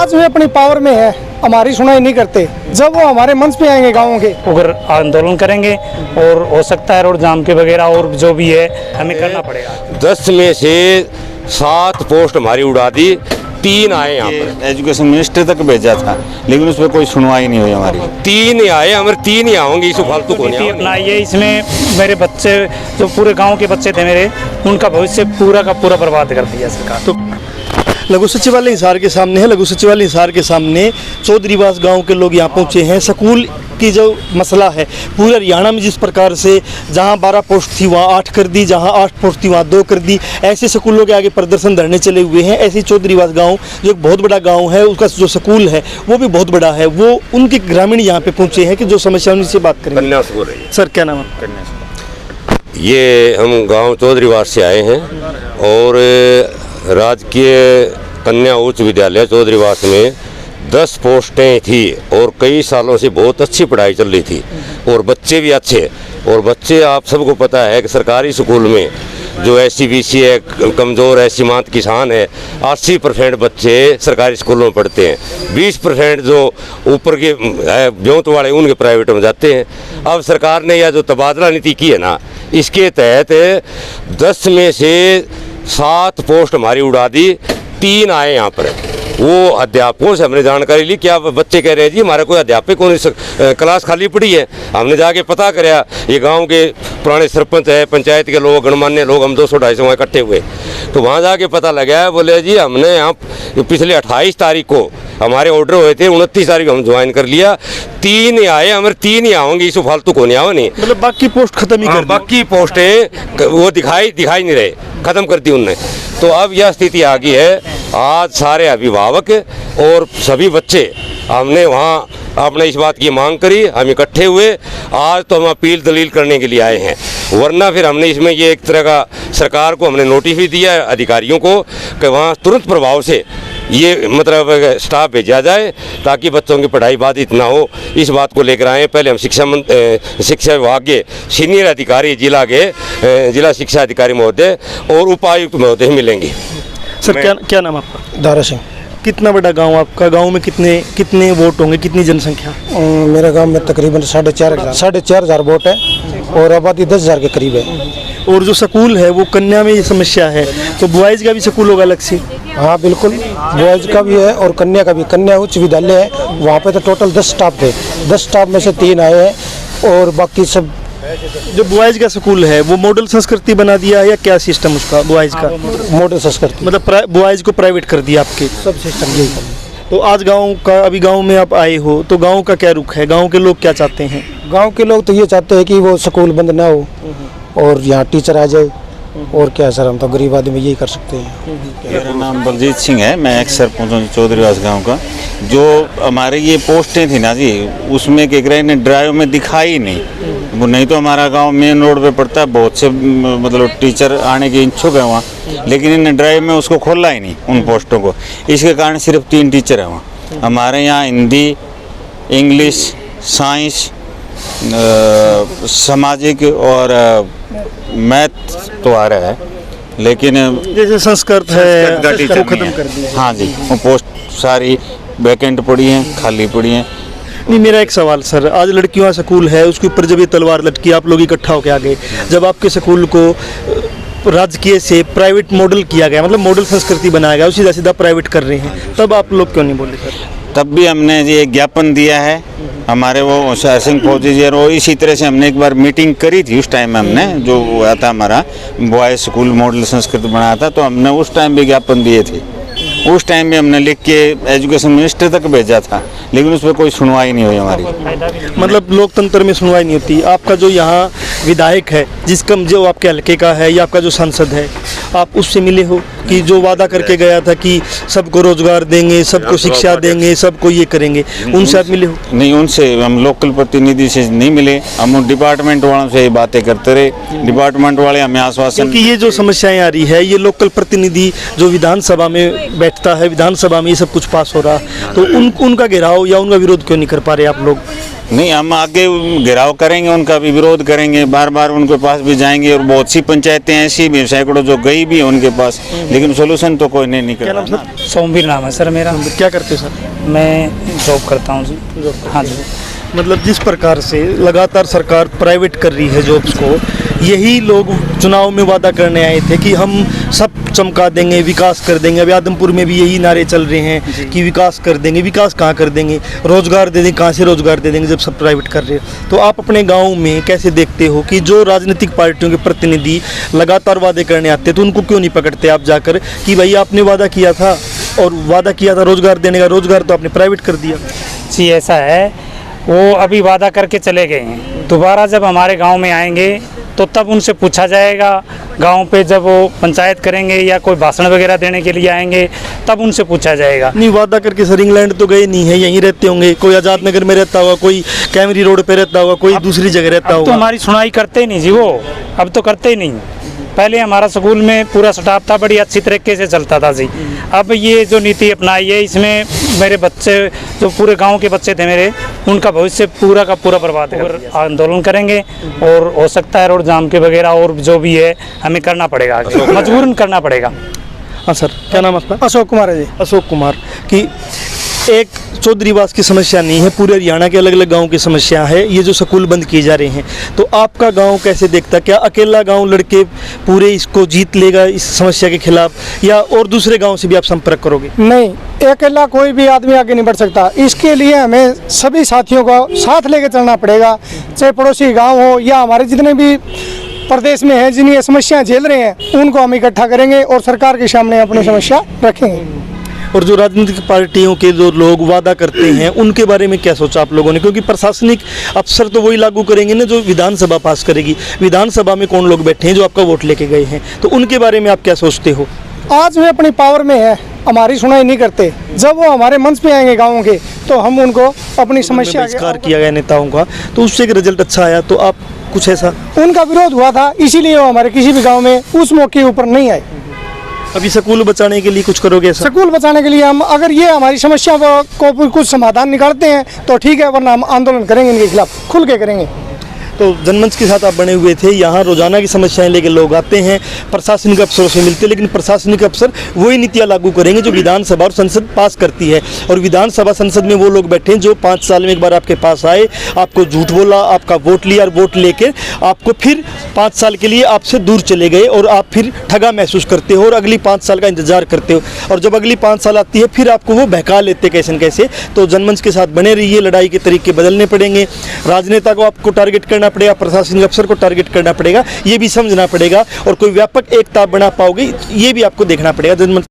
आज वे अपनी पावर में है, हमारी सुनाई नहीं करते। जब वो हमारे मंच पे आएंगे गाँव के, अगर आंदोलन करेंगे और हो सकता है रोड जाम के वगैरह और जो भी है हमें करना पड़ेगा। 10 में से 7 पोस्ट हमारी उड़ा दी, 3 आए यहाँ पर। एजुकेशन मिनिस्टर तक भेजा था लेकिन उस पर कोई सुनवाई नहीं हुई हमारी। 3 ही आए, हमारे 3 ही आएंगे, इस फालतू को नहीं अपनाइए। इसमें मेरे बच्चे जो पूरे गांव के बच्चे थे मेरे, उनका भविष्य पूरा का पूरा बर्बाद कर दिया सरकार। तो लघु सचिवालय हिसार के सामने है। लघु सचिवालय हिसार के सामने चौधरीवास गांव के लोग यहाँ पहुँचे हैं। स्कूल की जो मसला है पूरे हरियाणा में, जिस प्रकार से जहाँ 12 पोस्ट थी वहाँ 8 कर दी, जहाँ 8 पोस्ट थी वहाँ 2 कर दी, ऐसे स्कूलों के आगे प्रदर्शन धरने चले हुए हैं। ऐसे चौधरीवास गांव जो एक बहुत बड़ा गांव है, उसका जो स्कूल है वो भी बहुत बड़ा है। वो उनके ग्रामीण यहाँ पे पहुँचे हैं कि जो समस्या उनसे बात करेंगे। सर क्या नाम है? ये हम गांव चौधरीवास से आए हैं और राजकीय कन्या उच्च विद्यालय चौधरीवास में 10 पोस्टें थी और कई सालों से बहुत अच्छी पढ़ाई चल रही थी और बच्चे भी अच्छे। और बच्चे, आप सबको पता है कि सरकारी स्कूल में जो SC BC है, कमज़ोर है, सीमांत किसान है, 80% बच्चे सरकारी स्कूलों में पढ़ते हैं। 20% जो ऊपर के ब्योंत वाले उनके प्राइवेट में जाते हैं। अब सरकार ने यह जो तबादला नीति की है ना, इसके तहत 10 में से 7 पोस्ट हमारी उड़ा दी, 3 आए यहाँ पर। वो अध्यापकों से हमने जानकारी ली, क्या बच्चे कह रहे हैं जी हमारा कोई अध्यापक कौन, क्लास खाली पड़ी है। हमने जाके पता कराया, ये गांव के पुराने सरपंच है, पंचायत के लोग, गणमान्य लोग, हम 200-250 वहाँ इकट्ठे हुए। तो वहाँ जाके पता लगा, बोले जी हमने यहाँ पिछले 28 तारीख को हमारे ऑर्डर हुए थे, 29 तारीख हम ज्वाइन कर लिया। 3 ही आए, हमारे 3 ही आएंगे, इस फालतू को नहीं आओ नहीं। मतलब बाकी पोस्ट खत्म ही कर दी। बाकी पोस्टें वो दिखाई नहीं रहे, खत्म कर दी उनने। तो अब यह स्थिति आ गई है। आज सारे अभिभावक और सभी बच्चे, हमने वहाँ आपने इस बात की मांग करी, हम इकट्ठे हुए। आज तो हम अपील दलील करने के लिए आए हैं, वरना फिर हमने इसमें ये एक तरह का सरकार को हमने नोटिस भी दिया है, अधिकारियों को, कि वहाँ तुरंत प्रभाव से ये मतलब स्टाफ भेजा जाए ताकि बच्चों की पढ़ाई बाधित ना हो। इस बात को लेकर आए। पहले हम शिक्षा विभाग के सीनियर अधिकारी, जिला शिक्षा अधिकारी महोदय और उपायुक्त महोदय मिलेंगे। सर क्या नाम आपका? दारा सिंह। कितना बड़ा गांव आपका? गांव में कितने वोट होंगे, कितनी जनसंख्या? मेरे गांव में तकरीबन 4,500 वोट है और आबादी 10,000 के करीब है। और जो स्कूल है वो कन्या में ये समस्या है, तो बॉयज़ का भी स्कूल होगा अलग से? हाँ बिल्कुल, बॉयज़ का भी है और कन्या का भी। कन्या उच्च विद्यालय है, वहाँ पे तो टोटल 10 स्टाफ थे, 10 स्टाफ में से 3 आए हैं और बाकी सब। जो बॉयज़ का स्कूल है वो मॉडल संस्कृति बना दिया है या क्या सिस्टम उसका बॉयज़ का? मॉडल संस्कृति, मतलब बॉयज़ को प्राइवेट कर दिया आपके? सब सिस्टम यही है। तो आज अभी गांव में आप आए हो, तो गांव का क्या रुख है? गांव के लोग क्या चाहते हैं? गांव के लोग तो ये चाहते हैं कि वो स्कूल बंद ना हो और यहाँ टीचर आ जाए। और क्या सर, हम तो गरीब आदमी यही कर सकते हैं। मेरा नाम बलजीत सिंह है, मैं एक्स सरपंच हूँ चौधरीवास गांव का। जो हमारे ये पोस्टें थी ना जी, उसमें के ग्रह ने ड्राइव में दिखाई नहीं। वो नहीं तो हमारा गांव मेन रोड पे पड़ता है, बहुत से मतलब टीचर आने के इच्छुक है वहाँ, लेकिन इन ड्राइव में उसको खोला ही नहीं उन पोस्टों को। इसके कारण सिर्फ 3 टीचर हैं वहाँ। हमारे यहाँ हिंदी, इंग्लिश, साइंस, सामाजिक और मैथ तो आ रहा है, लेकिन जैसे संस्कृत है वो खत्म कर दिया। हाँ जी, वो पोस्ट सारी वैकेंट पड़ी हैं, खाली पड़ी हैं। नहीं, मेरा एक सवाल सर, आज लड़कियों का स्कूल है, उसके ऊपर जब ये तलवार लटकी, आप लोग इकट्ठा होकर आ गए, जब आपके स्कूल को राजकीय से प्राइवेट मॉडल किया गया, मतलब मॉडल संस्कृति बनाया गया, सीधा सीधा प्राइवेट कर रहे हैं, तब आप लोग क्यों नहीं बोले सर? तब भी हमने ये ज्ञापन दिया है हमारे वो होशियार सिंह फौजी जी, और इसी तरह से हमने एक बार मीटिंग करी थी। उस टाइम में हमने जो हुआ था हमारा बॉयज स्कूल मॉडल संस्कृत बनाया था, तो हमने उस टाइम भी ज्ञापन दिए थे। उस टाइम में हमने लिख के एजुकेशन मिनिस्टर तक भेजा था, लेकिन उस पर कोई सुनवाई नहीं हुई हमारी। मतलब लोकतंत्र में सुनवाई नहीं होती। आपका जो यहाँ विधायक है, जिसका जो आपके हल्के का है या आपका जो सांसद है, आप उससे मिले हो कि जो वादा करके गया था कि सबको रोजगार देंगे, सबको शिक्षा देंगे, सबको ये करेंगे, उनसे आप मिले हो? नहीं, उनसे हम लोकल प्रतिनिधि से नहीं मिले, हम डिपार्टमेंट वालों से बातें करते रहे। डिपार्टमेंट वाले हमें आश्वासन, क्योंकि ये जो समस्याएं आ रही है, ये लोकल प्रतिनिधि जो विधानसभा में बैठता है, विधानसभा में ये सब कुछ पास हो रहा, तो उनका घेराव या उनका विरोध क्यों नहीं कर पा रहे आप लोग? नहीं, हम आगे घेराव करेंगे, उनका भी विरोध करेंगे, बार बार उनके पास भी जाएंगे। और बहुत सी पंचायतें ऐसी भी सैकड़ों जो गई भी है उनके पास, लेकिन सोल्यूशन तो कोई नहीं निकल क्या नाम रहा। सर? सोमवीर नाम है सर मेरा। क्या करते सर? मैं जॉब करता हूँ जी। हाँ जी। मतलब जिस प्रकार से लगातार सरकार प्राइवेट कर रही है जॉब्स को, यही लोग चुनाव में वादा करने आए थे कि हम सब चमका देंगे, विकास कर देंगे। अभी आदमपुर में भी यही नारे चल रहे हैं कि विकास कर देंगे। विकास कहाँ कर देंगे? रोजगार दे देंगे। कहाँ से रोजगार दे देंगे जब सब प्राइवेट कर रहे हैं? तो आप अपने गांव में कैसे देखते हो कि जो राजनीतिक पार्टियों के प्रतिनिधि लगातार वादे करने आते हैं, तो उनको क्यों नहीं पकड़ते आप जाकर कि भाई आपने वादा किया था, और वादा किया था रोजगार देने का, रोजगार तो आपने प्राइवेट कर दिया। जी ऐसा है, वो अभी वादा करके चले गए हैं। दोबारा जब हमारे गांव में आएंगे तो तब उनसे पूछा जाएगा, गांव पे जब वो पंचायत करेंगे या कोई भाषण वगैरह देने के लिए आएंगे तब उनसे पूछा जाएगा। नहीं, वादा करके सर इंग्लैंड तो गए नहीं है, यहीं रहते होंगे। कोई आज़ाद नगर में रहता होगा, कोई कैमरी रोड पे रहता होगा, कोई दूसरी जगह रहता अब तो होगा। हमारी सुनाई करते ही नहीं जी वो, अब तो करते ही नहीं। पहले हमारा स्कूल में पूरा स्टाफ था, बड़ी अच्छी तरीके से चलता था जी। अब ये जो नीति अपनाई है, इसमें मेरे बच्चे, जो पूरे गांव के बच्चे थे मेरे, उनका भविष्य पूरा का पूरा बर्बाद कर दिया। आंदोलन करेंगे और हो सकता है रोड जाम के वगैरह और जो भी है हमें करना पड़ेगा, आगे मजबूरन करना पड़ेगा। हाँ सर, क्या नाम है आपका? अशोक कुमार है जी। अशोक कुमार। कि एक चौधरीवास की समस्या नहीं है, पूरे हरियाणा के अलग अलग गांव की समस्या है ये जो स्कूल बंद किए जा रहे हैं। तो आपका गांव कैसे देखता? क्या अकेला गांव लड़के पूरे इसको जीत लेगा इस समस्या के खिलाफ, या और दूसरे गांव से भी आप संपर्क करोगे? नहीं, अकेला कोई भी आदमी आगे नहीं बढ़ सकता। इसके लिए हमें सभी साथियों को साथ लेकर चलना पड़ेगा, चाहे पड़ोसी गांव हो या हमारे जितने भी प्रदेश में हैं जिन ये समस्याएं झेल रहे हैं, उनको हम इकट्ठा करेंगे और सरकार के सामने अपनी समस्या रखेंगे। और जो राजनीतिक पार्टियों के जो लोग वादा करते हैं उनके बारे में क्या सोचा आप लोगों ने? क्योंकि प्रशासनिक अफसर तो वही लागू करेंगे ना जो विधानसभा पास करेगी। विधानसभा में कौन लोग बैठे हैं जो आपका वोट लेके गए हैं, तो उनके बारे में आप क्या सोचते हो? आज वे अपनी पावर में है, हमारी सुनाई नहीं करते। जब वो हमारे मंच पे आएंगे गाँव के, तो हम उनको अपनी समस्या बहिष्कार किया गया नेताओं का, तो उससे एक रिजल्ट अच्छा आया, तो आप कुछ ऐसा? उनका विरोध हुआ था, इसीलिए वो हमारे किसी भी गांव में उस मौके के ऊपर नहीं आए। अभी स्कूल बचाने के लिए कुछ करोगे ऐसा? स्कूल बचाने के लिए हम अगर ये हमारी समस्या को कुछ समाधान निकालते हैं तो ठीक है, वरना हम आंदोलन करेंगे इनके खिलाफ, खुल के करेंगे। तो जनमंच के साथ आप बने हुए थे, यहाँ रोजाना की समस्याएं लेके लोग आते हैं, प्रशासनिक अफसरों से मिलते हैं, लेकिन प्रशासनिक अफसर वही नीतियाँ लागू करेंगे जो विधानसभा और संसद पास करती है। और विधानसभा संसद में वो लोग बैठे हैं जो 5 साल में एक बार आपके पास आए, आपको झूठ बोला, आपका वोट लिया और वोट लेके आपको फिर 5 साल के लिए आपसे दूर चले गए, और आप फिर ठगा महसूस करते हो और अगली 5 साल का इंतजार करते हो। और जब अगली 5 साल आती है फिर आपको वो बहका लेते कैसे न कैसे। तो जनमंच के साथ बने रहिए, लड़ाई के तरीके बदलने पड़ेंगे। राजनेता को आपको टारगेट करना पड़ेगा, प्रशासनिक अफसर को टारगेट करना पड़ेगा, ये भी समझना पड़ेगा, और कोई व्यापक एकता बना पाओगे ये भी आपको देखना पड़ेगा। जनमंच